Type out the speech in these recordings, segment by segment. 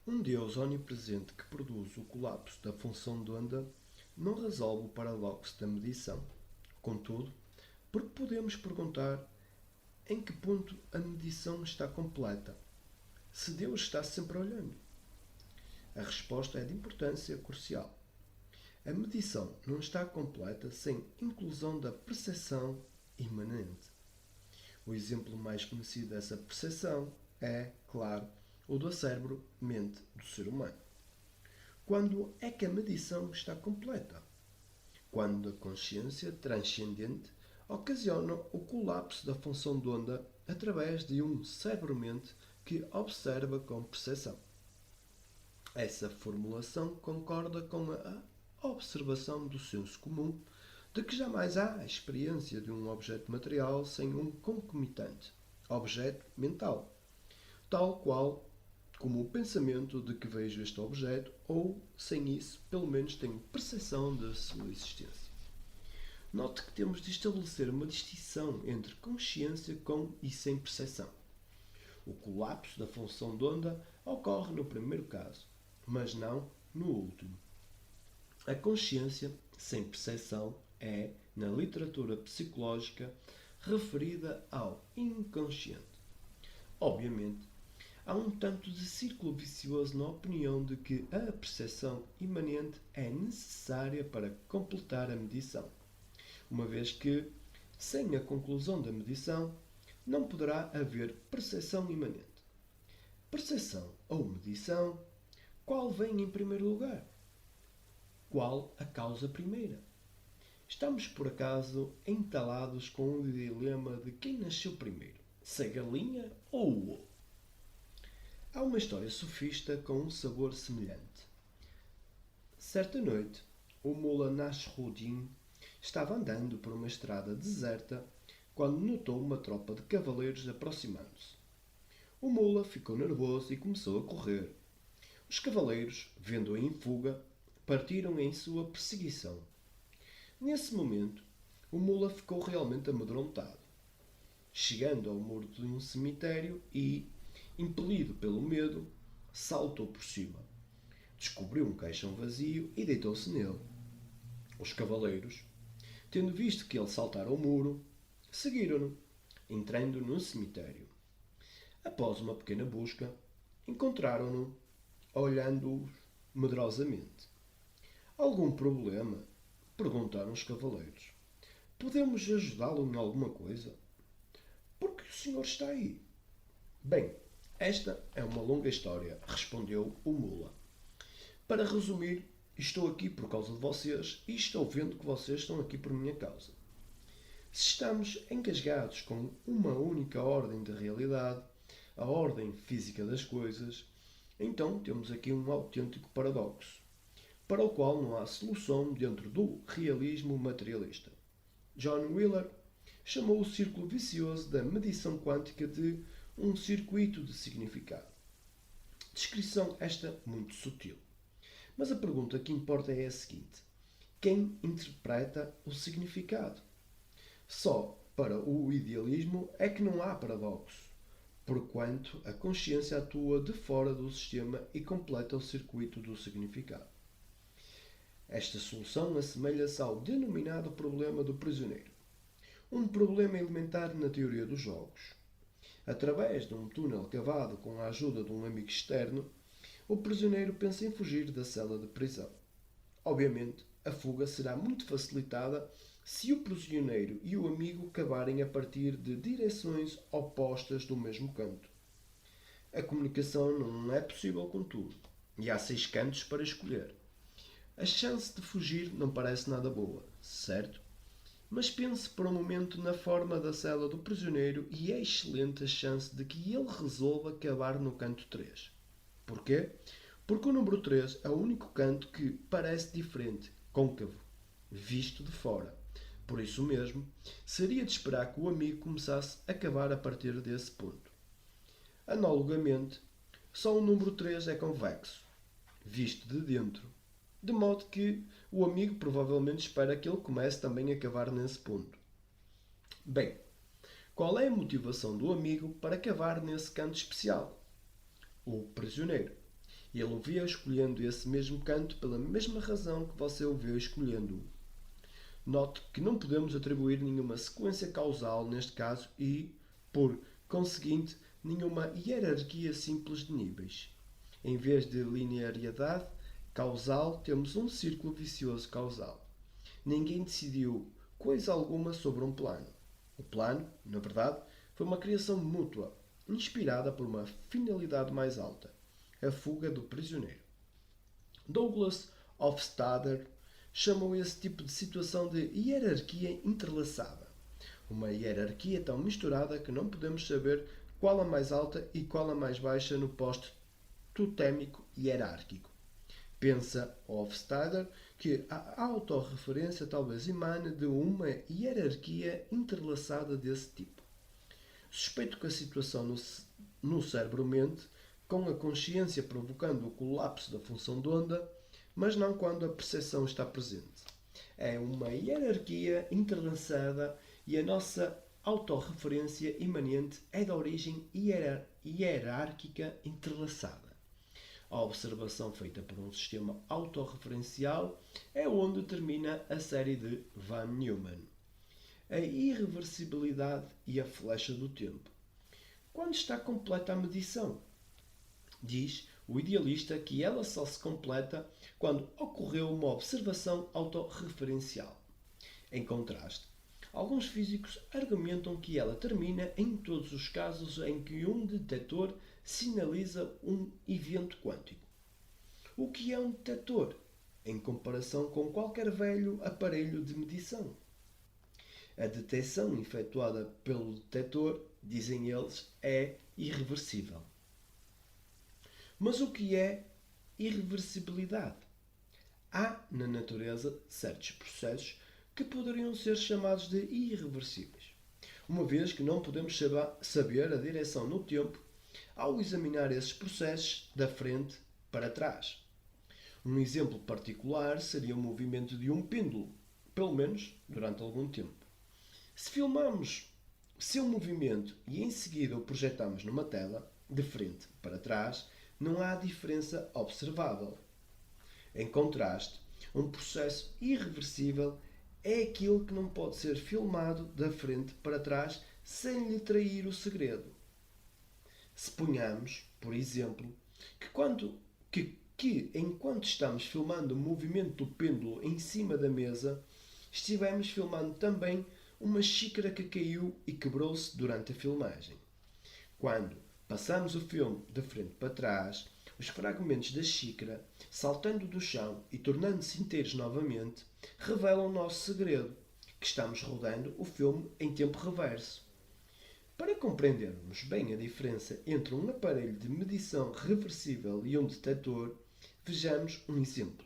Um Deus onipresente que produz o colapso da função de onda não resolve o paradoxo da medição. Contudo, porque podemos perguntar em que ponto a medição está completa, se Deus está sempre olhando? A resposta é de importância crucial. A medição não está completa sem inclusão da percepção imanente. O exemplo mais conhecido dessa percepção é, claro, o do cérebro-mente do ser humano. Quando é que a medição está completa? Quando a consciência transcendente ocasiona o colapso da função de onda através de um cérebro-mente que observa com percepção. Essa formulação concorda com a observação do senso comum de que jamais há a experiência de um objeto material sem um concomitante, objeto mental, tal qual como o pensamento de que vejo este objeto ou, sem isso, pelo menos tenho percepção da sua existência. Note que temos de estabelecer uma distinção entre consciência com e sem percepção. O colapso da função de onda ocorre no primeiro caso, mas não no último. A consciência sem percepção é, na literatura psicológica, referida ao inconsciente. Obviamente, há um tanto de círculo vicioso na opinião de que a percepção imanente é necessária para completar a medição, uma vez que, sem a conclusão da medição, não poderá haver percepção imanente. Percepção ou medição, qual vem em primeiro lugar? Qual a causa primeira? Estamos, por acaso, entalados com o dilema de quem nasceu primeiro, se a galinha ou o ovo? Há uma história sofista com um sabor semelhante. Certa noite, o mula Nasruddin estava andando por uma estrada deserta quando notou uma tropa de cavaleiros aproximando-se. O mula ficou nervoso e começou a correr. Os cavaleiros, vendo-o em fuga, partiram em sua perseguição. Nesse momento, o mula ficou realmente amedrontado. Chegando ao muro de um cemitério e, impelido pelo medo, saltou por cima. Descobriu um caixão vazio e deitou-se nele. Os cavaleiros, tendo visto que ele saltara o muro, seguiram-no, entrando no cemitério. Após uma pequena busca, encontraram-no, olhando-os medrosamente. Algum problema? Perguntaram os cavaleiros. Podemos ajudá-lo em alguma coisa? Por que o senhor está aí? Bem, esta é uma longa história, respondeu o mula. Para resumir, estou aqui por causa de vocês e estou vendo que vocês estão aqui por minha causa. Se estamos engasgados com uma única ordem de realidade, a ordem física das coisas, então temos aqui um autêntico paradoxo, para o qual não há solução dentro do realismo materialista. John Wheeler chamou o círculo vicioso da medição quântica de um circuito de significado. Descrição esta muito sutil. Mas a pergunta que importa é a seguinte: quem interpreta o significado? Só para o idealismo é que não há paradoxo, porquanto a consciência atua de fora do sistema e completa o circuito do significado. Esta solução assemelha-se ao denominado problema do prisioneiro, um problema elementar na teoria dos jogos. Através de um túnel cavado com a ajuda de um amigo externo, o prisioneiro pensa em fugir da cela de prisão. Obviamente, a fuga será muito facilitada se o prisioneiro e o amigo cavarem a partir de direções opostas do mesmo canto. A comunicação não é possível, contudo, e há 6 cantos para escolher. A chance de fugir não parece nada boa, certo? Mas pense por um momento na forma da cela do prisioneiro e é excelente a chance de que ele resolva cavar no canto 3. Porquê? Porque o número 3 é o único canto que parece diferente, côncavo, visto de fora. Por isso mesmo, seria de esperar que o amigo começasse a cavar a partir desse ponto. Analogamente, só o número 3 é convexo, visto de dentro, de modo que o amigo provavelmente espera que ele comece também a cavar nesse ponto. Bem, qual é a motivação do amigo para cavar nesse canto especial? O prisioneiro. Ele o vê escolhendo esse mesmo canto pela mesma razão que você o vê escolhendo-o. Note que não podemos atribuir nenhuma sequência causal neste caso e, por conseguinte, nenhuma hierarquia simples de níveis. Em vez de linearidade causal, temos um círculo vicioso causal. Ninguém decidiu coisa alguma sobre um plano. O plano, na verdade, foi uma criação mútua, inspirada por uma finalidade mais alta, a fuga do prisioneiro. Douglas Hofstadter chamou esse tipo de situação de hierarquia entrelaçada. Uma hierarquia tão misturada que não podemos saber qual a mais alta e qual a mais baixa no poste totémico hierárquico. Pensa Hofstadter que a autorreferência talvez emane de uma hierarquia entrelaçada desse tipo. Suspeito que a situação no cérebro-mente, com a consciência provocando o colapso da função de onda, mas não quando a percepção está presente. É uma hierarquia entrelaçada e a nossa autorreferência imanente é da origem hierárquica entrelaçada. A observação feita por um sistema autorreferencial é onde termina a série de Van Neumann. A irreversibilidade e a flecha do tempo. Quando está completa a medição? Diz o idealista que ela só se completa quando ocorreu uma observação autorreferencial. Em contraste, alguns físicos argumentam que ela termina em todos os casos em que um detector sinaliza um evento quântico. O que é um detector, em comparação com qualquer velho aparelho de medição? A detecção efetuada pelo detector, dizem eles, é irreversível. Mas o que é irreversibilidade? Há na natureza certos processos que poderiam ser chamados de irreversíveis, uma vez que não podemos saber a direção no tempo ao examinar esses processos da frente para trás. Um exemplo particular seria o movimento de um pêndulo, pelo menos durante algum tempo. Se filmamos seu movimento e em seguida o projetamos numa tela, de frente para trás, não há diferença observável. Em contraste, um processo irreversível é aquilo que não pode ser filmado da frente para trás sem lhe trair o segredo. Suponhamos, por exemplo, que enquanto estamos filmando o movimento do pêndulo em cima da mesa, estivemos filmando também uma xícara que caiu e quebrou-se durante a filmagem. Quando passamos o filme de frente para trás, os fragmentos da xícara, saltando do chão e tornando-se inteiros novamente, revelam o nosso segredo, que estamos rodando o filme em tempo reverso. Para compreendermos bem a diferença entre um aparelho de medição reversível e um detector, vejamos um exemplo.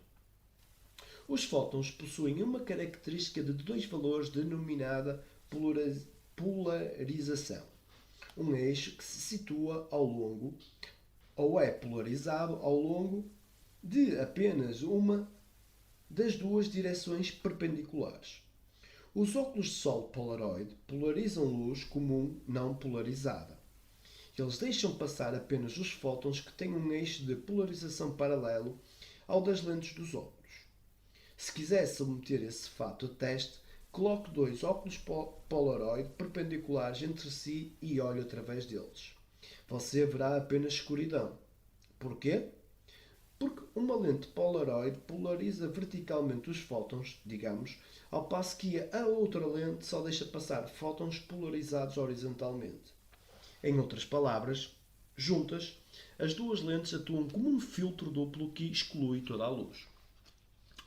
Os fótons possuem uma característica de dois valores denominada polarização. Um eixo que se situa ao longo, ou é polarizado ao longo, de apenas uma das duas direções perpendiculares. Os óculos de sol Polaroid polarizam luz comum não polarizada. Eles deixam passar apenas os fótons que têm um eixo de polarização paralelo ao das lentes dos óculos. Se quiser submeter esse fato a teste, coloque dois óculos Polaroid perpendiculares entre si e olhe através deles. Você verá apenas escuridão. Porquê? Porque uma lente Polaroid polariza verticalmente os fótons, digamos, ao passo que a outra lente só deixa passar fótons polarizados horizontalmente. Em outras palavras, juntas, as duas lentes atuam como um filtro duplo que exclui toda a luz.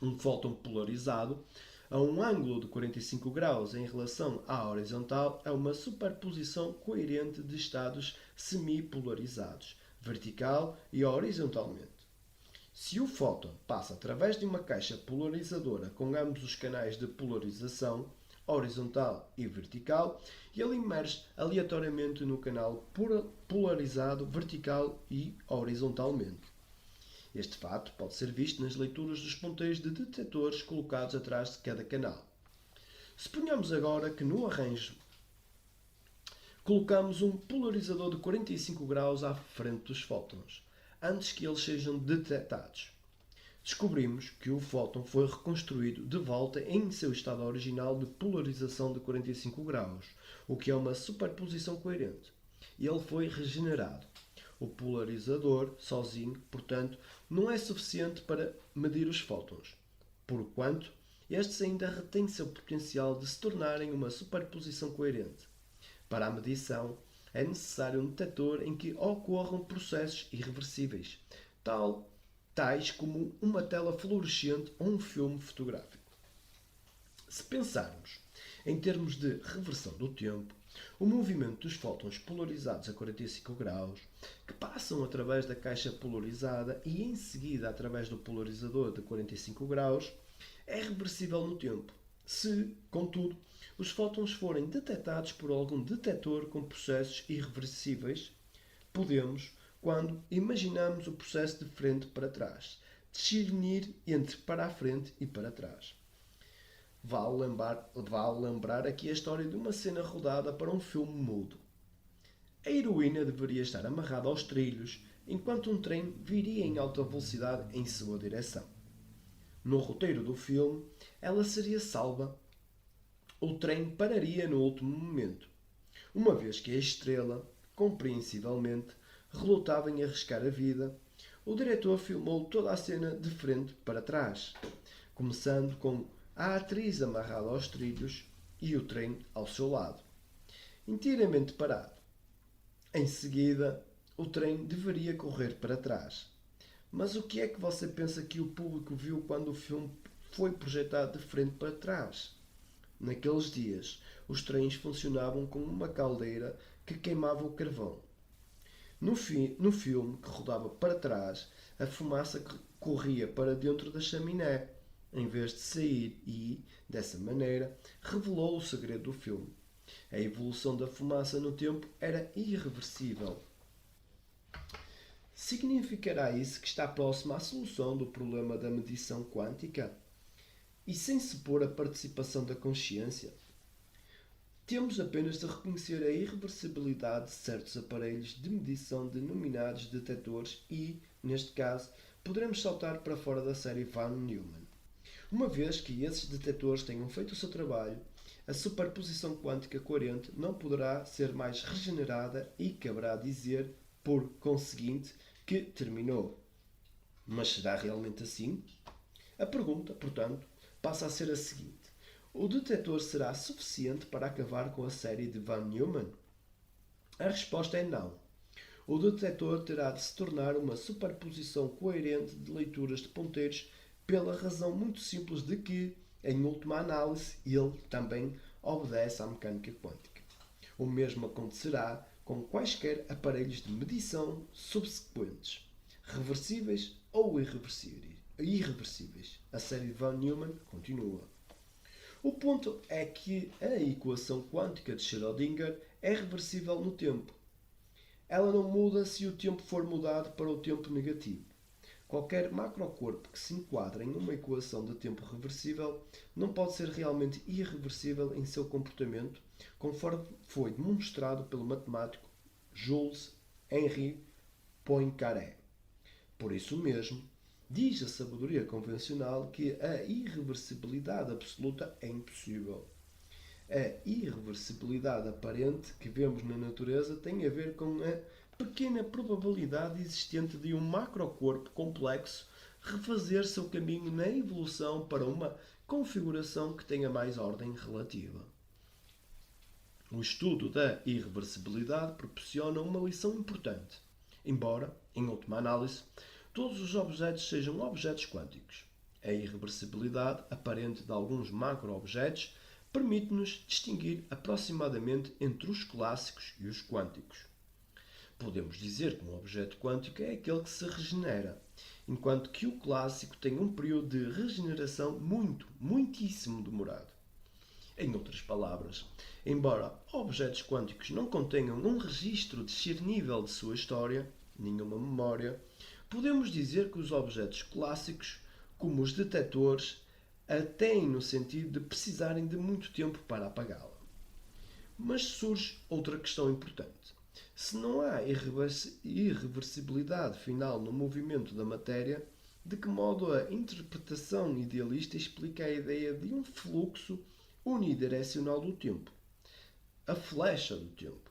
Um fóton polarizado a um ângulo de 45 graus em relação à horizontal é uma superposição coerente de estados semipolarizados, vertical e horizontalmente. Se o fóton passa através de uma caixa polarizadora com ambos os canais de polarização, horizontal e vertical, ele emerge aleatoriamente no canal polarizado vertical e horizontalmente. Este fato pode ser visto nas leituras dos ponteiros de detectores colocados atrás de cada canal. Suponhamos agora que no arranjo colocamos um polarizador de 45 graus à frente dos fótons. antes que eles sejam detectados. Descobrimos que o fóton foi reconstruído de volta em seu estado original de polarização de 45 graus, o que é uma superposição coerente. E ele foi regenerado. O polarizador, sozinho, portanto, não é suficiente para medir os fótons, porquanto estes ainda retêm seu potencial de se tornarem uma superposição coerente. Para a medição, é necessário um detector em que ocorram processos irreversíveis, tais como uma tela fluorescente ou um filme fotográfico. Se pensarmos em termos de reversão do tempo, o movimento dos fótons polarizados a 45 graus, que passam através da caixa polarizada e em seguida através do polarizador de 45 graus, é reversível no tempo, se, contudo, os fótons forem detectados por algum detector com processos irreversíveis. Podemos, quando imaginamos o processo de frente para trás, discernir entre para a frente e para trás. Vale lembrar aqui a história de uma cena rodada para um filme mudo. A heroína deveria estar amarrada aos trilhos enquanto um trem viria em alta velocidade em sua direção. No roteiro do filme, ela seria salva. O trem pararia no último momento, uma vez que a estrela, compreensivelmente, relutava em arriscar a vida. O diretor filmou toda a cena de frente para trás, começando com a atriz amarrada aos trilhos e o trem ao seu lado, inteiramente parado. Em seguida, o trem deveria correr para trás. Mas o que é que você pensa que o público viu quando o filme foi projetado de frente para trás? Naqueles dias, os trens funcionavam como uma caldeira que queimava o carvão. No filme, que rodava para trás, a fumaça corria para dentro da chaminé, em vez de sair e, dessa maneira, revelou o segredo do filme. A evolução da fumaça no tempo era irreversível. Significará isso que está próximo à solução do problema da medição quântica? E sem supor a participação da consciência? Temos apenas de reconhecer a irreversibilidade de certos aparelhos de medição denominados detectores e, neste caso, poderemos saltar para fora da série Von Neumann. Uma vez que esses detectores tenham feito o seu trabalho, a superposição quântica coerente não poderá ser mais regenerada e caberá dizer, por conseguinte, que terminou. Mas será realmente assim? A pergunta, portanto, passa a ser a seguinte: o detector será suficiente para acabar com a série de Von Neumann? A resposta é não. O detector terá de se tornar uma superposição coerente de leituras de ponteiros pela razão muito simples de que, em última análise, ele também obedece à mecânica quântica. O mesmo acontecerá com quaisquer aparelhos de medição subsequentes, reversíveis ou irreversíveis. A série de Von Neumann continua. O ponto é que a equação quântica de Schrödinger é reversível no tempo. Ela não muda se o tempo for mudado para o tempo negativo. Qualquer macrocorpo que se enquadre em uma equação de tempo reversível não pode ser realmente irreversível em seu comportamento, conforme foi demonstrado pelo matemático Jules-Henri Poincaré. Por isso mesmo, diz a sabedoria convencional que a irreversibilidade absoluta é impossível. A irreversibilidade aparente que vemos na natureza tem a ver com a pequena probabilidade existente de um macrocorpo complexo refazer seu caminho na evolução para uma configuração que tenha mais ordem relativa. O estudo da irreversibilidade proporciona uma lição importante, embora, em última análise, todos os objetos sejam objetos quânticos. A irreversibilidade aparente de alguns macro-objetos permite-nos distinguir aproximadamente entre os clássicos e os quânticos. Podemos dizer que um objeto quântico é aquele que se regenera, enquanto que o clássico tem um período de regeneração muitíssimo demorado. Em outras palavras, embora objetos quânticos não contenham um registro discernível de sua história, nenhuma memória, podemos dizer que os objetos clássicos, como os detectores, a têm no sentido de precisarem de muito tempo para apagá-la. Mas surge outra questão importante. Se não há irreversibilidade final no movimento da matéria, de que modo a interpretação idealista explica a ideia de um fluxo unidirecional do tempo, a flecha do tempo?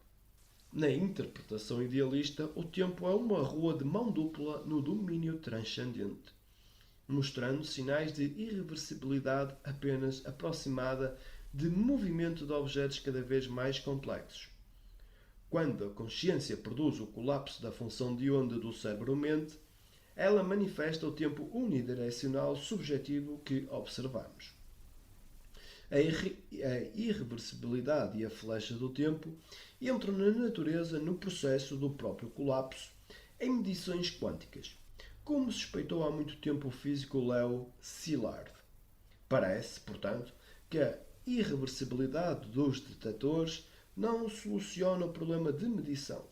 Na interpretação idealista, o tempo é uma rua de mão dupla no domínio transcendente, mostrando sinais de irreversibilidade apenas aproximada de movimento de objetos cada vez mais complexos. Quando a consciência produz o colapso da função de onda do cérebro-mente, ela manifesta o tempo unidirecional subjetivo que observamos. A irreversibilidade e a flecha do tempo entram na natureza no processo do próprio colapso em medições quânticas, como suspeitou há muito tempo o físico Leo Szilard. Parece, portanto, que a irreversibilidade dos detectores não soluciona o problema de medição.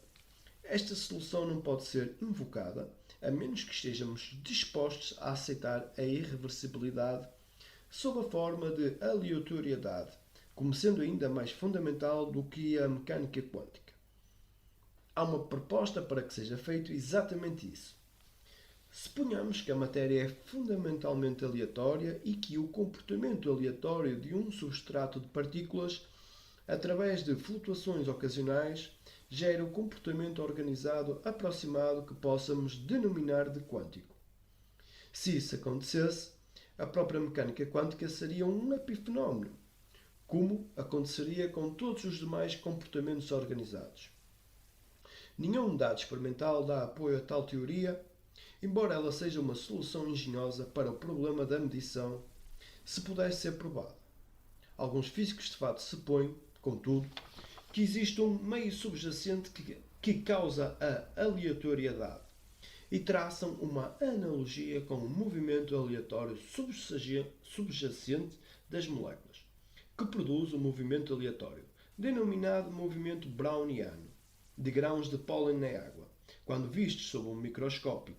Esta solução não pode ser invocada a menos que estejamos dispostos a aceitar a irreversibilidade sob a forma de aleatoriedade, como sendo ainda mais fundamental do que a mecânica quântica. Há uma proposta para que seja feito exatamente isso. Suponhamos que a matéria é fundamentalmente aleatória e que o comportamento aleatório de um substrato de partículas, através de flutuações ocasionais, gera o comportamento organizado aproximado que possamos denominar de quântico. Se isso acontecesse, a própria mecânica quântica seria um epifenómeno, como aconteceria com todos os demais comportamentos organizados. Nenhum dado experimental dá apoio a tal teoria, embora ela seja uma solução engenhosa para o problema da medição, se pudesse ser provada. Alguns físicos de fato supõem, contudo, que existe um meio subjacente que causa a aleatoriedade e traçam uma analogia com o movimento aleatório subjacente das moléculas, que produz o movimento aleatório, denominado movimento browniano, de grãos de pólen na água, quando vistos sob um microscópio.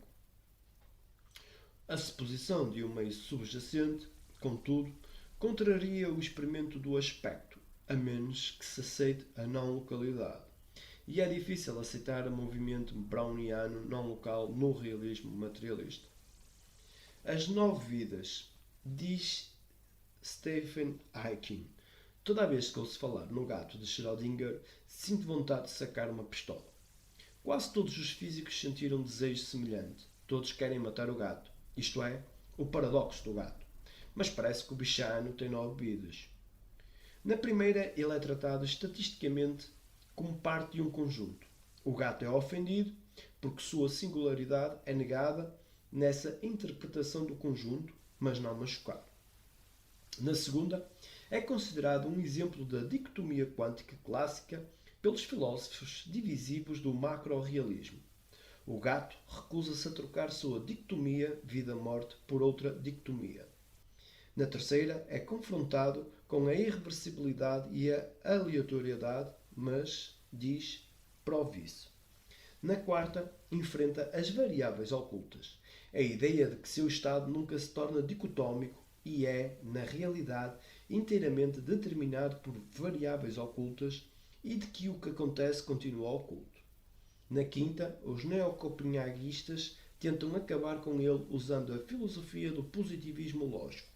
A suposição de um meio subjacente, contudo, contraria o experimento do aspecto, a menos que se aceite a não localidade. E é difícil aceitar o movimento browniano não local no realismo materialista. As 9 vidas, diz Stephen Hawking. Toda vez que ouço falar no gato de Schrödinger, sinto vontade de sacar uma pistola. Quase todos os físicos sentiram um desejo semelhante. Todos querem matar o gato. Isto é, o paradoxo do gato. Mas parece que o bichano tem 9 vidas. Na primeira, ele é tratado estatisticamente como parte de um conjunto. O gato é ofendido porque sua singularidade é negada nessa interpretação do conjunto, mas não machucado. Na segunda, é considerado um exemplo da dicotomia quântica clássica pelos filósofos divisivos do macro-realismo. O gato recusa-se a trocar sua dicotomia vida-morte por outra dicotomia. Na terceira, é confrontado com a irreversibilidade e a aleatoriedade, mas diz provisso. Na quarta, enfrenta as variáveis ocultas. A ideia de que seu estado nunca se torna dicotómico e é, na realidade, inteiramente determinado por variáveis ocultas e de que o que acontece continua oculto. Na quinta, os neocopenhaguistas tentam acabar com ele usando a filosofia do positivismo lógico.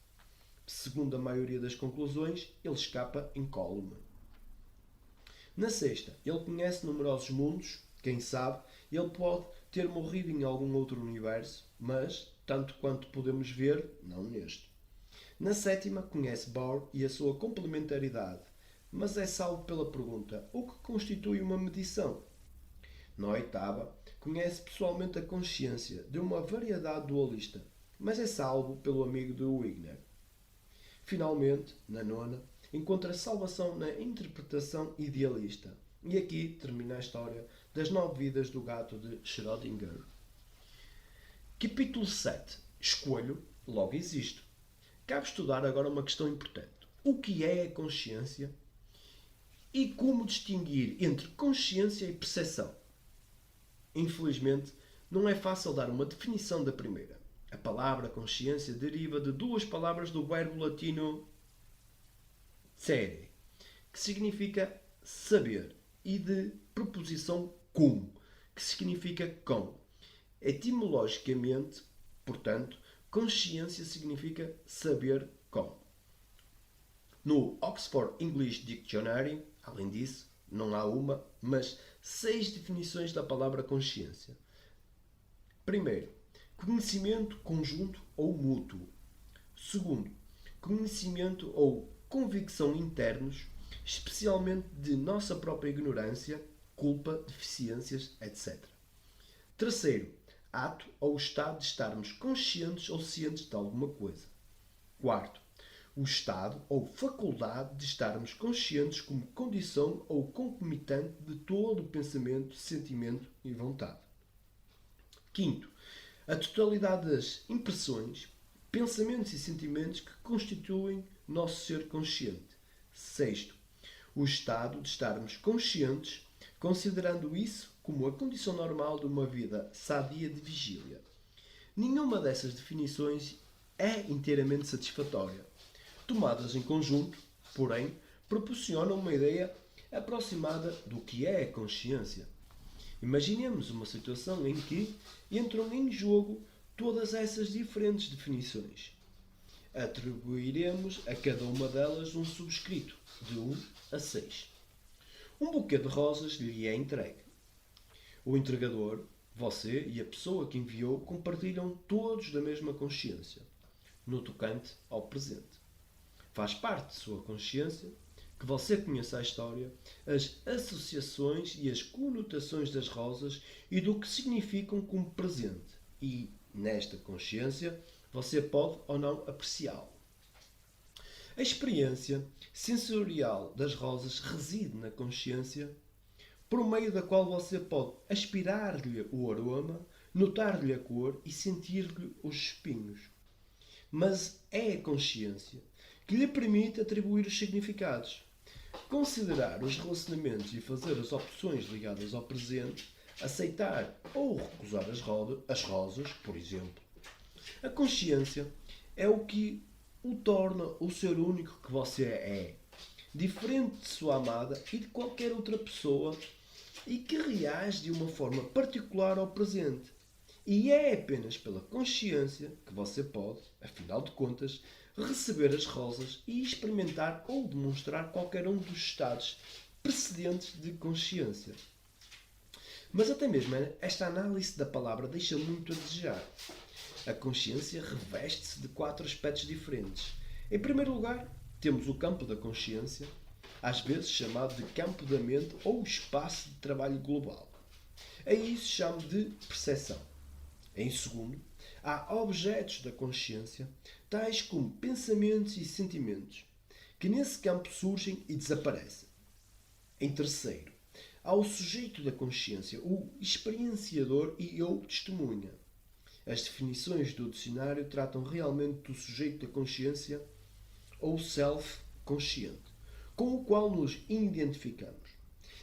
Segundo a maioria das conclusões, ele escapa incólume. Na sexta, ele conhece numerosos mundos, quem sabe, ele pode ter morrido em algum outro universo, mas, tanto quanto podemos ver, não neste. Na sétima, conhece Bohr e a sua complementaridade, mas é salvo pela pergunta: o que constitui uma medição? Na oitava, conhece pessoalmente a consciência de uma variedade dualista, mas é salvo pelo amigo de Wigner. Finalmente, na nona, encontra salvação na interpretação idealista. E aqui termina a história das 9 vidas do gato de Schrödinger. Capítulo 7. Escolho, logo existo. Cabe estudar agora uma questão importante. O que é a consciência? E como distinguir entre consciência e percepção? Infelizmente, não é fácil dar uma definição da primeira. A palavra consciência deriva de duas palavras do verbo latino cere, que significa saber, e de preposição cum, que significa com. Etimologicamente, portanto, consciência significa saber com. No Oxford English Dictionary, além disso, não há uma, mas 6 definições da palavra consciência. Primeiro, conhecimento conjunto ou mútuo. Segundo, conhecimento ou convicção internos, especialmente de nossa própria ignorância, culpa, deficiências, etc. Terceiro, ato ou estado de estarmos conscientes ou cientes de alguma coisa. Quarto, o estado ou faculdade de estarmos conscientes como condição ou concomitante de todo o pensamento, sentimento e vontade. Quinto, a totalidade das impressões, pensamentos e sentimentos que constituem nosso ser consciente. Sexto, o estado de estarmos conscientes, considerando isso como a condição normal de uma vida sadia de vigília. Nenhuma dessas definições é inteiramente satisfatória. Tomadas em conjunto, porém, proporcionam uma ideia aproximada do que é a consciência. Imaginemos uma situação em que entram em jogo todas essas diferentes definições. Atribuiremos a cada uma delas um subscrito, de 1 a 6. Um buquê de rosas lhe é entregue. O entregador, você e a pessoa que enviou compartilham todos da mesma consciência, no tocante ao presente. Faz parte de sua consciência que você conheça a história, as associações e as conotações das rosas e do que significam como presente. E, nesta consciência, você pode ou não apreciá-lo. A experiência sensorial das rosas reside na consciência, por meio da qual você pode aspirar-lhe o aroma, notar-lhe a cor e sentir-lhe os espinhos. Mas é a consciência que lhe permite atribuir os significados, considerar os relacionamentos e fazer as opções ligadas ao presente, aceitar ou recusar as rosas, por exemplo. A consciência é o que o torna o ser único que você é, diferente de sua amada e de qualquer outra pessoa, e que reage de uma forma particular ao presente. E é apenas pela consciência que você pode, afinal de contas, receber as rosas e experimentar ou demonstrar qualquer um dos estados precedentes de consciência. Mas até mesmo esta análise da palavra deixa muito a desejar. A consciência reveste-se de 4 aspectos diferentes. Em primeiro lugar, temos o campo da consciência, às vezes chamado de campo da mente ou espaço de trabalho global. A isso chamo de percepção. Em segundo, há objetos da consciência, tais como pensamentos e sentimentos, que nesse campo surgem e desaparecem. Em terceiro, há o sujeito da consciência, o experienciador e ou testemunha. As definições do dicionário tratam realmente do sujeito da consciência ou self-consciente, com o qual nos identificamos.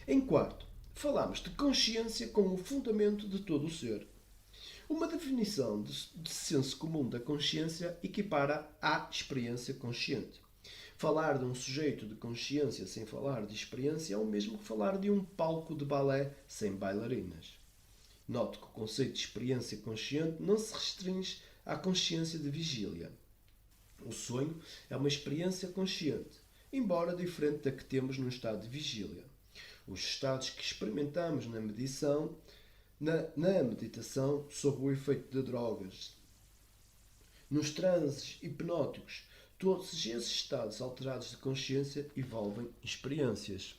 Em quarto, falamos de consciência como o fundamento de todo o ser. Uma definição de senso comum da consciência equipara à experiência consciente. Falar de um sujeito de consciência sem falar de experiência é o mesmo que falar de um palco de balé sem bailarinas. Note que o conceito de experiência consciente não se restringe à consciência de vigília. O sonho é uma experiência consciente, embora diferente da que temos no estado de vigília. Os estados que experimentamos na meditação sob o efeito de drogas, nos transes hipnóticos, todos esses estados alterados de consciência envolvem experiências.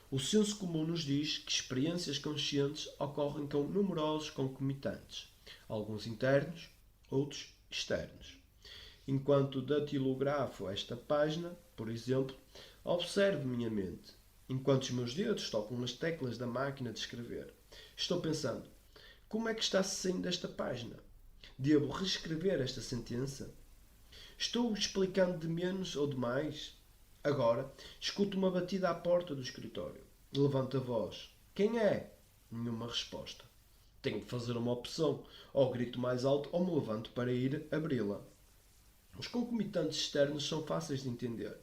O senso comum nos diz que experiências conscientes ocorrem com numerosos concomitantes, alguns internos, outros externos. Enquanto datilografo esta página, por exemplo, observo minha mente, enquanto os meus dedos tocam nas teclas da máquina de escrever. Estou pensando, como é que está saindo desta página? Devo reescrever esta sentença? Estou explicando de menos ou de mais? Agora, escuto uma batida à porta do escritório. Levanto a voz. Quem é? Nenhuma resposta. Tenho de fazer uma opção. Ou grito mais alto ou me levanto para ir abri-la. Os concomitantes externos são fáceis de entender.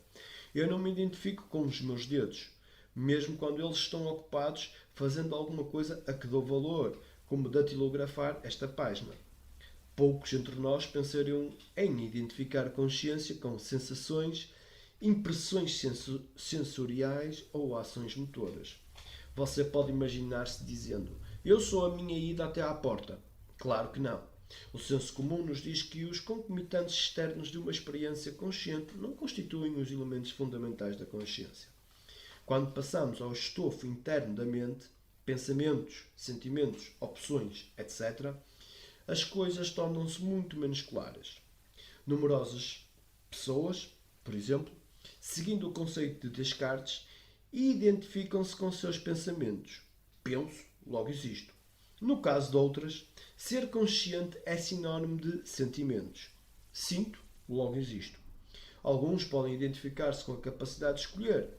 Eu não me identifico com os meus dedos. mesmo quando eles estão ocupados fazendo alguma coisa a que dou valor, como datilografar esta página. Poucos entre nós pensariam em identificar consciência com sensações, impressões sensoriais ou ações motoras. Você pode imaginar-se dizendo: eu sou a minha ida até à porta. Claro que não. O senso comum nos diz que os concomitantes externos de uma experiência consciente não constituem os elementos fundamentais da consciência. Quando passamos ao estofo interno da mente, pensamentos, sentimentos, opções, etc., as coisas tornam-se muito menos claras. Numerosas pessoas, por exemplo, seguindo o conceito de Descartes, identificam-se com seus pensamentos. Penso, logo existo. No caso de outras, ser consciente é sinónimo de sentimentos. Sinto, logo existo. Alguns podem identificar-se com a capacidade de escolher.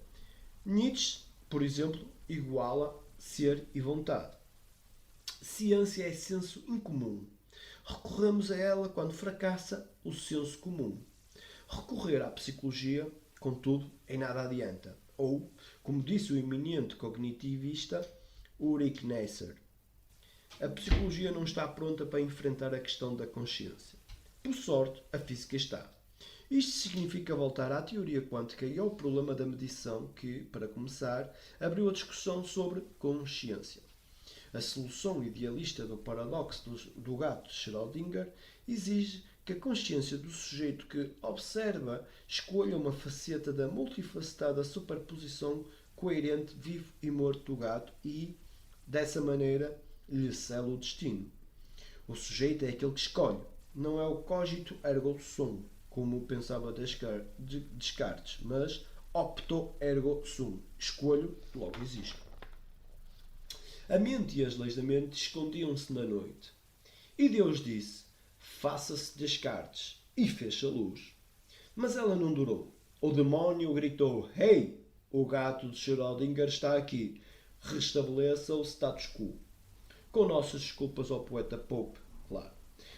Nietzsche, por exemplo, iguala ser e vontade. Ciência é senso incomum. Recorremos a ela quando fracassa o senso comum. Recorrer à psicologia, contudo, em nada adianta. Ou, como disse o eminente cognitivista Ulrich Neisser, a psicologia não está pronta para enfrentar a questão da consciência. Por sorte, a física está. Isto significa voltar à teoria quântica e ao problema da medição que, para começar, abriu a discussão sobre consciência. A solução idealista do paradoxo do gato de Schrödinger exige que a consciência do sujeito que observa escolha uma faceta da multifacetada superposição coerente vivo e morto do gato e, dessa maneira, lhe sela o destino. O sujeito é aquele que escolhe, não é o cogito ergo sum, como pensava Descartes, mas opto ergo sum, escolho, logo existo. A mente e as leis da mente escondiam-se na noite. E Deus disse: faça-se Descartes, e fez-se a luz. Mas ela não durou. O demónio gritou: Hey, o gato de Schrödinger está aqui. Restabeleça o status quo. Com nossas desculpas ao poeta Pope, claro.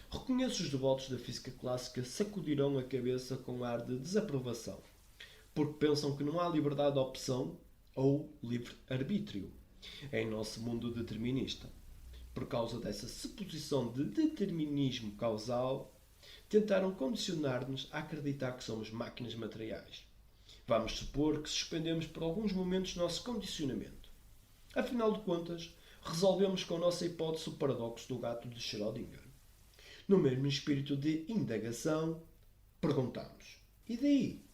Reconheço os devotos da física clássica sacudirão a cabeça com ar de desaprovação, porque pensam que não há liberdade de opção ou livre-arbítrio em nosso mundo determinista. Por causa dessa suposição de determinismo causal, tentaram condicionar-nos a acreditar que somos máquinas materiais. Vamos supor que suspendemos por alguns momentos nosso condicionamento. Afinal de contas, resolvemos com a nossa hipótese o paradoxo do gato de Schrödinger. No mesmo espírito de indagação, perguntamos: e daí?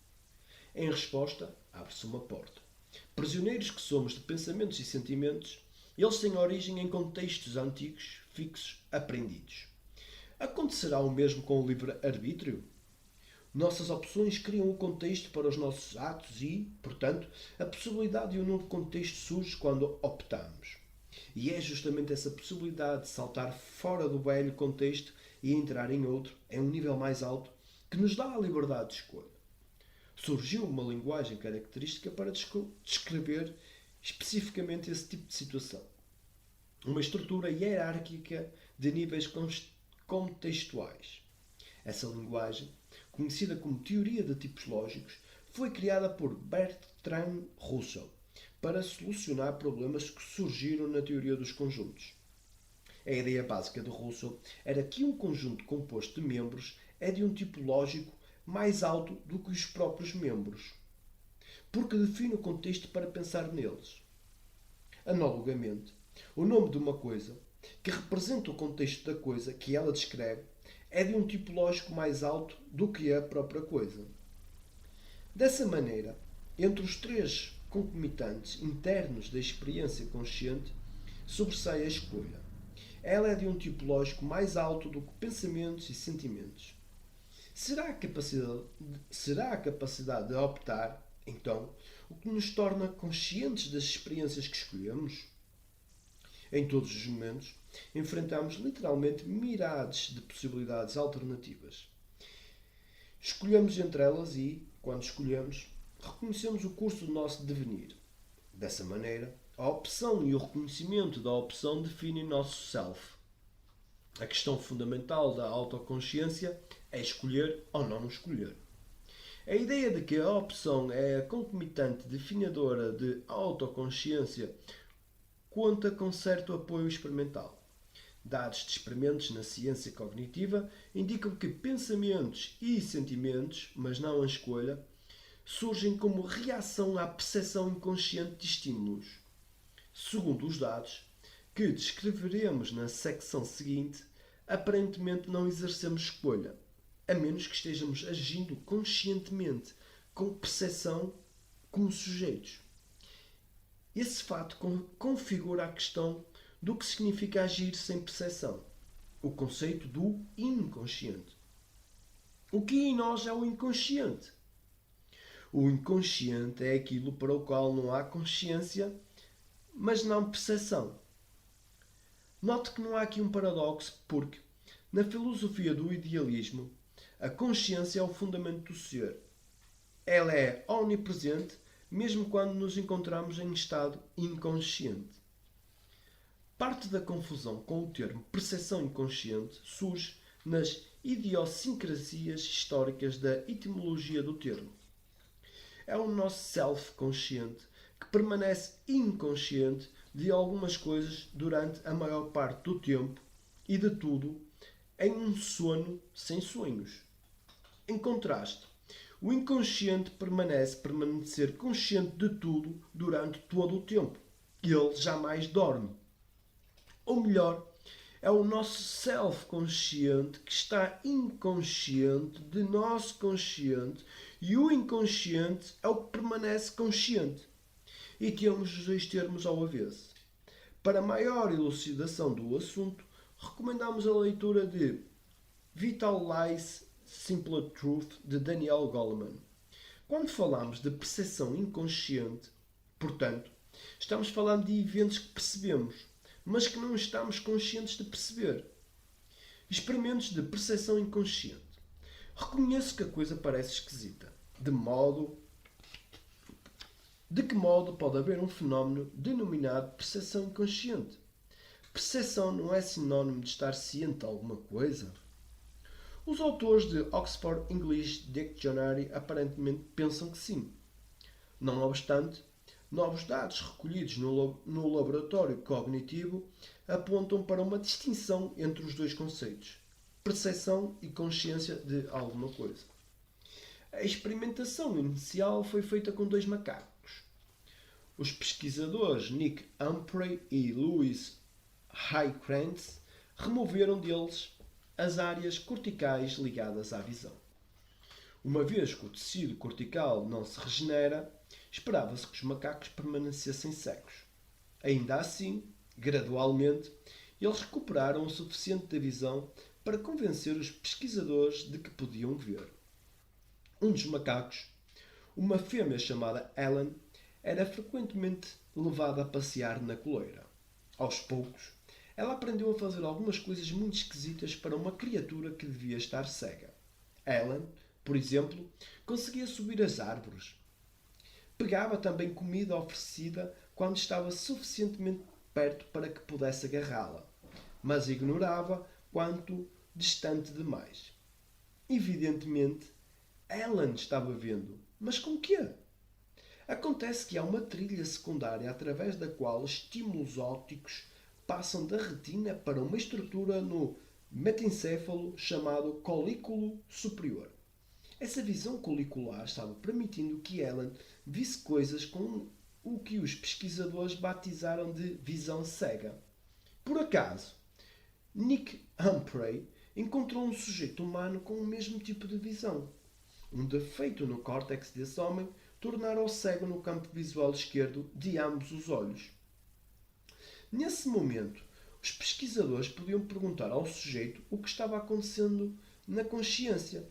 Em resposta, abre-se uma porta. Prisioneiros que somos de pensamentos e sentimentos, eles têm origem em contextos antigos, fixos, aprendidos. Acontecerá o mesmo com o livre-arbítrio? Nossas opções criam o contexto para os nossos atos e, portanto, a possibilidade de um novo contexto surge quando optamos. E é justamente essa possibilidade de saltar fora do velho contexto e entrar em outro, em um nível mais alto, que nos dá a liberdade de escolha. Surgiu uma linguagem característica para descrever especificamente esse tipo de situação. Uma estrutura hierárquica de níveis contextuais. Essa linguagem, conhecida como teoria de tipos lógicos, foi criada por Bertrand Russell para solucionar problemas que surgiram na teoria dos conjuntos. A ideia básica de Russell era que um conjunto composto de membros é de um tipo lógico mais alto do que os próprios membros, porque define o contexto para pensar neles. Analogamente, o nome de uma coisa, que representa o contexto da coisa que ela descreve, é de um tipo lógico mais alto do que a própria coisa. Dessa maneira, entre os três concomitantes internos da experiência consciente, sobressai a escolha. Ela é de um tipo lógico mais alto do que pensamentos e sentimentos. Será a capacidade de optar, então, o que nos torna conscientes das experiências que escolhemos? Em todos os momentos, enfrentamos literalmente miradas de possibilidades alternativas. Escolhemos entre elas e, quando escolhemos, reconhecemos o curso do nosso devenir. Dessa maneira, a opção e o reconhecimento da opção definem nosso self. A questão fundamental da autoconsciência é escolher ou não escolher. A ideia de que a opção é a concomitante definidora de autoconsciência conta com certo apoio experimental. Dados de experimentos na ciência cognitiva indicam que pensamentos e sentimentos, mas não a escolha, surgem como reação à percepção inconsciente de estímulos. Segundo os dados, que descreveremos na secção seguinte, aparentemente não exercemos escolha, a menos que estejamos agindo conscientemente, com percepção como sujeitos. Esse fato configura a questão do que significa agir sem percepção, o conceito do inconsciente. O que em nós é o inconsciente? O inconsciente é aquilo para o qual não há consciência, mas não percepção. Note que não há aqui um paradoxo, porque, na filosofia do idealismo, a consciência é o fundamento do ser. Ela é onipresente, mesmo quando nos encontramos em estado inconsciente. Parte da confusão com o termo percepção inconsciente surge nas idiosincrasias históricas da etimologia do termo. É o nosso self consciente que permanece inconsciente de algumas coisas durante a maior parte do tempo e de tudo em um sono sem sonhos. Em contraste, o inconsciente permanecer consciente de tudo durante todo o tempo. Ele jamais dorme. Ou melhor, é o nosso self-consciente que está inconsciente de nosso consciente e o inconsciente é o que permanece consciente. E temos os dois termos ao avesso. Para maior elucidação do assunto, recomendamos a leitura de Vital Lies, Simple Truth, de Daniel Goleman. Quando falamos de percepção inconsciente, portanto, estamos falando de eventos que percebemos, mas que não estamos conscientes de perceber. Experimentos de percepção inconsciente. Reconheço que a coisa parece esquisita. De que modo pode haver um fenómeno denominado percepção inconsciente? Percepção não é sinónimo de estar ciente de alguma coisa? Os autores de Oxford English Dictionary aparentemente pensam que sim. Não obstante, novos dados recolhidos no laboratório cognitivo apontam para uma distinção entre os dois conceitos, percepção e consciência de alguma coisa. A experimentação inicial foi feita com 2 macacos. Os pesquisadores Nick Humphrey e Louis Highkrantz removeram deles as áreas corticais ligadas à visão. Uma vez que o tecido cortical não se regenera, esperava-se que os macacos permanecessem cegos. Ainda assim, gradualmente, eles recuperaram o suficiente da visão para convencer os pesquisadores de que podiam ver. Um dos macacos, uma fêmea chamada Ellen, era frequentemente levada a passear na coleira. Aos poucos, ela aprendeu a fazer algumas coisas muito esquisitas para uma criatura que devia estar cega. Ellen, por exemplo, conseguia subir as árvores. Pegava também comida oferecida quando estava suficientemente perto para que pudesse agarrá-la, mas ignorava quanto distante demais. Evidentemente, Ellen estava vendo, mas com quê? Acontece que há uma trilha secundária através da qual estímulos ópticos passam da retina para uma estrutura no metencéfalo chamado colículo superior. Essa visão colicular estava permitindo que Ellen visse coisas com o que os pesquisadores batizaram de visão cega. Por acaso, Nick Humphrey encontrou um sujeito humano com o mesmo tipo de visão. Um defeito no córtex desse homem tornara-o cego no campo visual esquerdo de ambos os olhos. Nesse momento, os pesquisadores podiam perguntar ao sujeito o que estava acontecendo na consciência,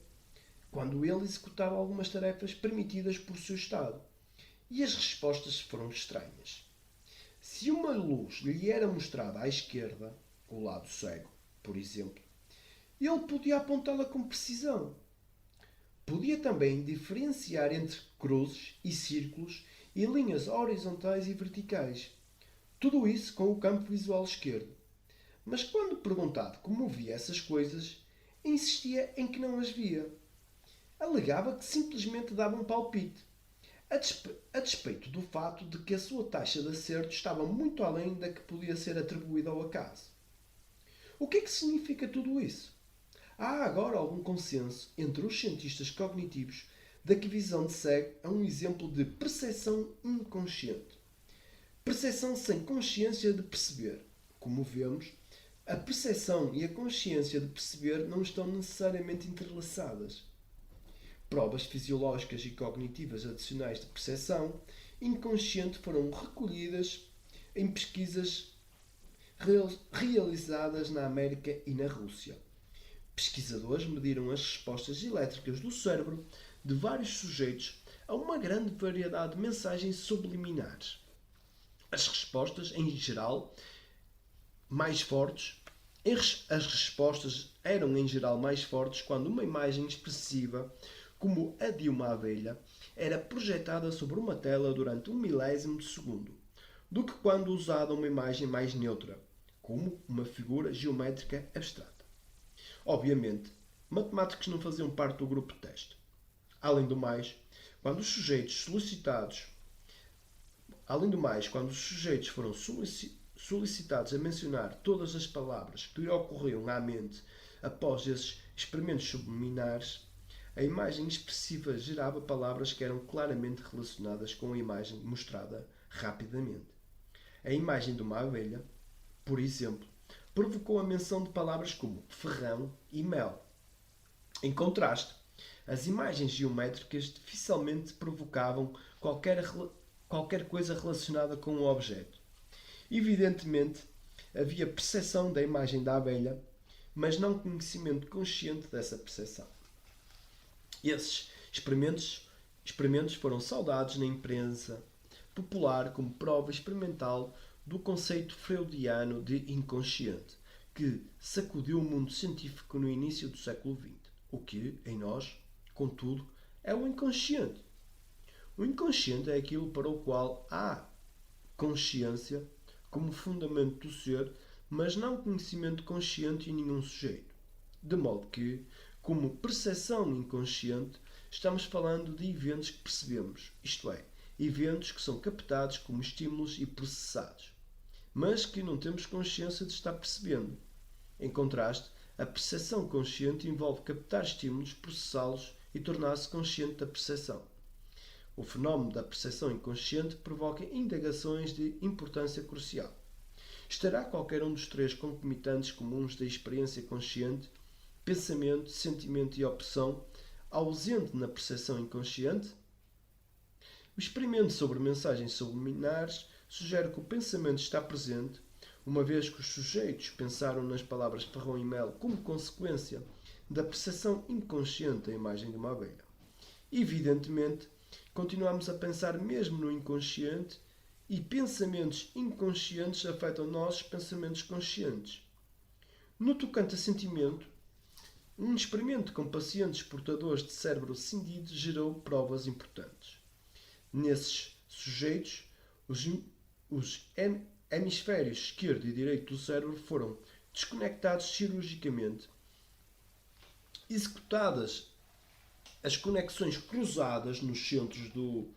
quando ele executava algumas tarefas permitidas por seu estado. E as respostas foram estranhas. Se uma luz lhe era mostrada à esquerda, o lado cego, por exemplo, ele podia apontá-la com precisão. Podia também diferenciar entre cruzes e círculos e linhas horizontais e verticais. Tudo isso com o campo visual esquerdo. Mas quando perguntado como via essas coisas, insistia em que não as via. alegava que simplesmente dava um palpite, a despeito do fato de que a sua taxa de acerto estava muito além da que podia ser atribuída ao acaso. O que é que significa tudo isso? Há agora algum consenso entre os cientistas cognitivos de que a visão de cego é um exemplo de percepção inconsciente. Percepção sem consciência de perceber. Como vemos, a percepção e a consciência de perceber não estão necessariamente entrelaçadas. Provas fisiológicas e cognitivas adicionais de percepção inconsciente foram recolhidas em pesquisas realizadas na América e na Rússia. Pesquisadores mediram as respostas elétricas do cérebro de vários sujeitos a uma grande variedade de mensagens subliminares. As respostas, em geral, mais fortes. As respostas eram, em geral, mais fortes quando uma imagem expressiva, como a de uma abelha, era projetada sobre uma tela durante um milésimo de segundo, do que quando usada uma imagem mais neutra, como uma figura geométrica abstrata. Obviamente, matemáticos não faziam parte do grupo de teste. Além do mais, quando os sujeitos foram solicitados a mencionar todas as palavras que lhe ocorriam à mente após esses experimentos subliminares, a imagem expressiva gerava palavras que eram claramente relacionadas com a imagem mostrada rapidamente. A imagem de uma abelha, por exemplo, provocou a menção de palavras como ferrão e mel. Em contraste, as imagens geométricas dificilmente provocavam qualquer coisa relacionada com o objeto. Evidentemente, havia percepção da imagem da abelha, mas não conhecimento consciente dessa percepção. Esses experimentos foram saudados na imprensa popular como prova experimental do conceito freudiano de inconsciente, que sacudiu o mundo científico no início do século XX. O que, em nós, contudo, é o inconsciente. O inconsciente é aquilo para o qual há consciência como fundamento do ser, mas não conhecimento consciente em nenhum sujeito. De modo que, como percepção inconsciente, estamos falando de eventos que percebemos, isto é, eventos que são captados como estímulos e processados, mas que não temos consciência de estar percebendo. Em contraste, a percepção consciente envolve captar estímulos, processá-los e tornar-se consciente da percepção. O fenómeno da percepção inconsciente provoca indagações de importância crucial. Estará qualquer um dos três concomitantes comuns da experiência consciente, pensamento, sentimento e opção, ausente na percepção inconsciente? O experimento sobre mensagens subliminares sugere que o pensamento está presente, uma vez que os sujeitos pensaram nas palavras ferrão e mel como consequência da percepção inconsciente da imagem de uma abelha. Evidentemente, continuamos a pensar mesmo no inconsciente e pensamentos inconscientes afetam nossos pensamentos conscientes. No tocante a sentimento, um experimento com pacientes portadores de cérebro cindido gerou provas importantes. Nesses sujeitos, os hemisférios esquerdo e direito do cérebro foram desconectados cirurgicamente. Executadas as conexões cruzadas nos centros do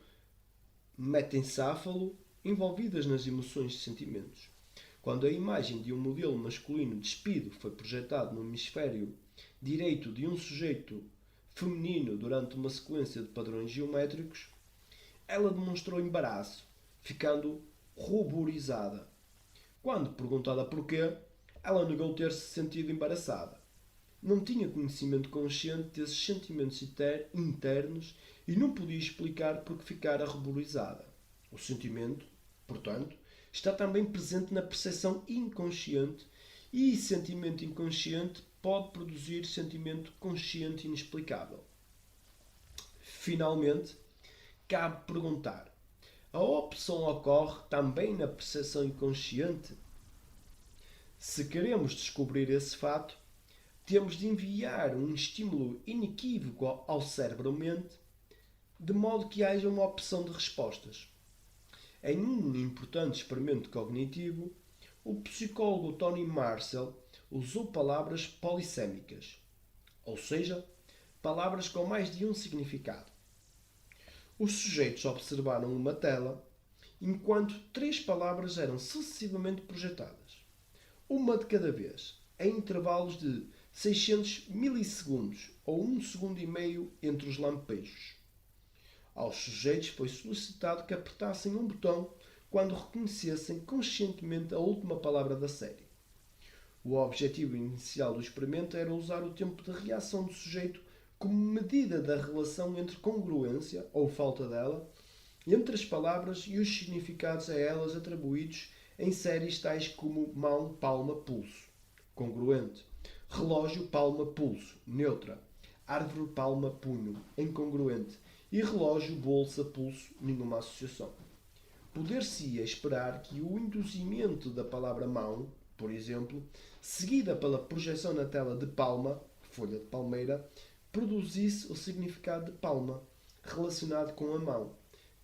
metencéfalo envolvidas nas emoções e sentimentos. Quando a imagem de um modelo masculino despido foi projetado no hemisfério direito de um sujeito feminino durante uma sequência de padrões geométricos, ela demonstrou embaraço, ficando ruborizada. Quando perguntada porquê, ela negou ter-se sentido embaraçada. Não tinha conhecimento consciente desses sentimentos internos e não podia explicar por que ficara ruborizada. O sentimento, portanto, está também presente na percepção inconsciente e sentimento inconsciente pode produzir sentimento consciente inexplicável. Finalmente, cabe perguntar: a opção ocorre também na percepção inconsciente? Se queremos descobrir esse fato, temos de enviar um estímulo inequívoco ao cérebro-mente, de modo que haja uma opção de respostas. Em um importante experimento cognitivo, o psicólogo Tony Marcel usou palavras polissémicas, ou seja, palavras com mais de um significado. Os sujeitos observaram uma tela enquanto 3 palavras eram sucessivamente projetadas, uma de cada vez, em intervalos de 600 milissegundos ou 1,5 segundo entre os lampejos. Aos sujeitos foi solicitado que apertassem um botão quando reconhecessem conscientemente a última palavra da série. O objetivo inicial do experimento era usar o tempo de reação do sujeito como medida da relação entre congruência, ou falta dela, entre as palavras e os significados a elas atribuídos em séries tais como mão, palma, pulso, congruente, relógio, palma, pulso, neutra, árvore, palma, punho, incongruente, e relógio, bolsa, pulso, nenhuma associação. Poder-se-ia esperar que o induzimento da palavra mão, por exemplo, seguida pela projeção na tela de palma, folha de palmeira, produzisse o significado de palma, relacionado com a mão,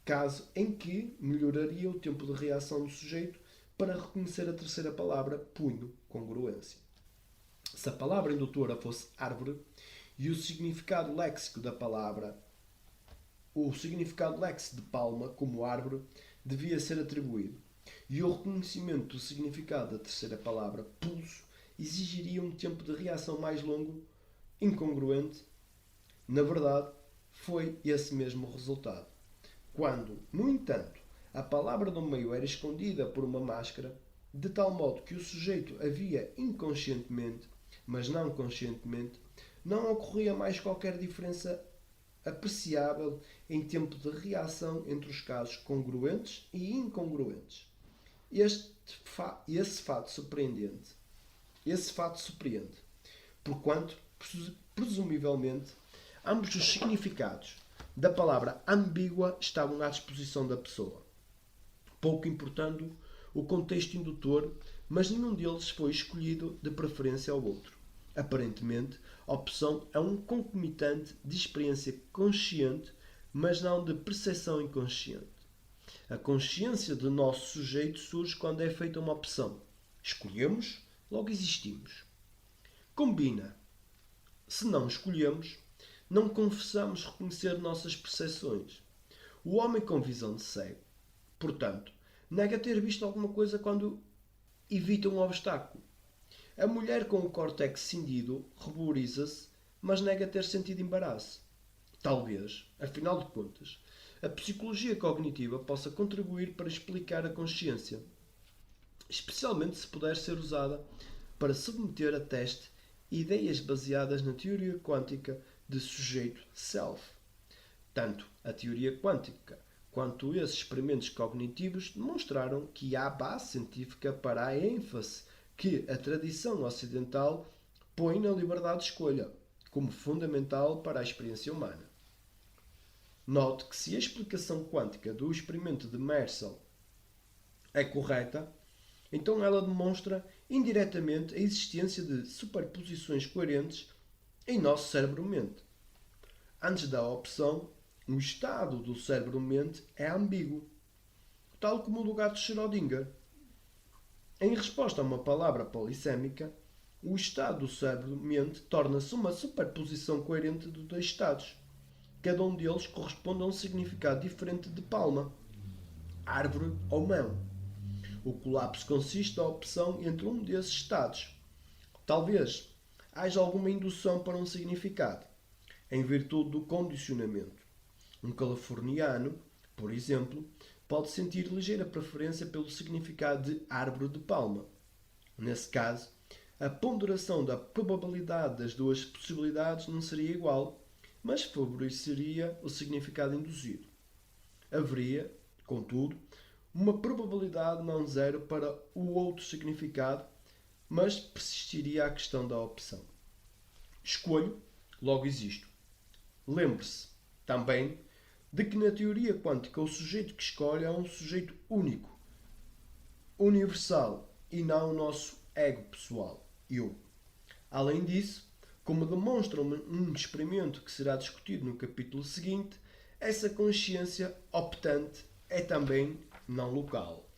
caso em que melhoraria o tempo de reação do sujeito para reconhecer a terceira palavra, punho, congruência. Se a palavra indutora fosse árvore e o significado léxico da palavra, o significado léxico de palma como árvore devia ser atribuído, e o reconhecimento do significado da terceira palavra, pulso, exigiria um tempo de reação mais longo, incongruente. Na verdade, foi esse mesmo o resultado. Quando, no entanto, a palavra do meio era escondida por uma máscara, de tal modo que o sujeito a via inconscientemente, mas não conscientemente, não ocorria mais qualquer diferença apreciável em tempo de reação entre os casos congruentes e incongruentes. Esse fato surpreende, porquanto, presumivelmente, ambos os significados da palavra ambígua estavam à disposição da pessoa, pouco importando o contexto indutor, mas nenhum deles foi escolhido de preferência ao outro. Aparentemente, a opção é um concomitante de experiência consciente, mas não de percepção inconsciente. A consciência do nosso sujeito surge quando é feita uma opção. Escolhemos, logo existimos. Combina. Se não escolhemos, não confessamos reconhecer nossas percepções. O homem com visão de cego, portanto, nega ter visto alguma coisa quando evita um obstáculo. A mulher com o córtex cindido ruboriza-se, mas nega ter sentido embaraço. Talvez, afinal de contas, a psicologia cognitiva possa contribuir para explicar a consciência, especialmente se puder ser usada para submeter a teste ideias baseadas na teoria quântica de sujeito-self. Tanto a teoria quântica quanto esses experimentos cognitivos demonstraram que há base científica para a ênfase que a tradição ocidental põe na liberdade de escolha, como fundamental para a experiência humana. Note que se a explicação quântica do experimento de Mersel é correta, então ela demonstra indiretamente a existência de superposições coerentes em nosso cérebro-mente. Antes da opção, o estado do cérebro-mente é ambíguo, tal como o do gato Schrödinger. Em resposta a uma palavra polissémica, o estado do cérebro-mente torna-se uma superposição coerente de 2 estados. Cada um deles corresponde a um significado diferente de palma, árvore ou mão. O colapso consiste na opção entre um desses estados. Talvez haja alguma indução para um significado, em virtude do condicionamento. Um californiano, por exemplo, pode sentir ligeira preferência pelo significado de árvore de palma. Nesse caso, a ponderação da probabilidade das duas possibilidades não seria igual, mas favoreceria o significado induzido. Haveria, contudo, uma probabilidade não zero para o outro significado, mas persistiria a questão da opção. Escolho, logo existo. Lembre-se, também, de que na teoria quântica o sujeito que escolhe é um sujeito único, universal, e não o nosso ego pessoal, eu. Além disso, como demonstra um experimento que será discutido no capítulo seguinte, essa consciência optante é também não local.